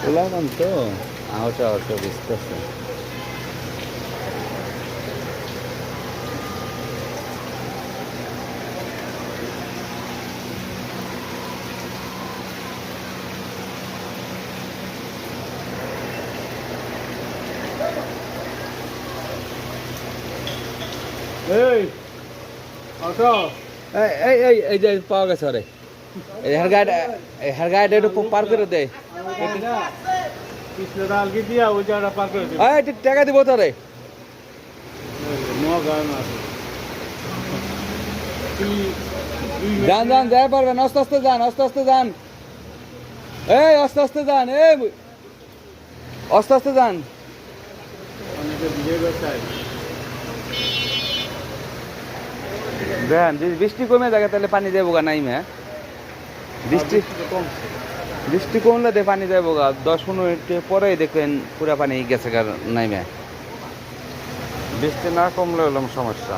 ওলাম তো আহটা আহটা বুঝতেছে। এই অটো এই যে পাওয়া গেছে রে, এই হেয়ার গাইড একটু পার করে দে। কৃষ্ণদা আলগি দিয়া ওই জায়গাটা পার করে দিবে। এই একটু টাকা দিব তোরে। মগান আছে যান যান যাই পারবেন, আস্তে আস্তে যান, আস্তে আস্তে যান, এই আস্তে আস্তে যান, এই আস্তে আস্তে যান। অনেকে বিজয় করতে দেন যদি বৃষ্টি কমে থাকে তাহলে পানি দেবো গা নাই মে, বৃষ্টি কমছে। বৃষ্টি কমলে দে পানি যাবো গা, 10-15 মিনিট পরেই দেখবেন পুরা পানি গেছে গা নাই মে। বৃষ্টি না কমলে হলাম সমস্যা।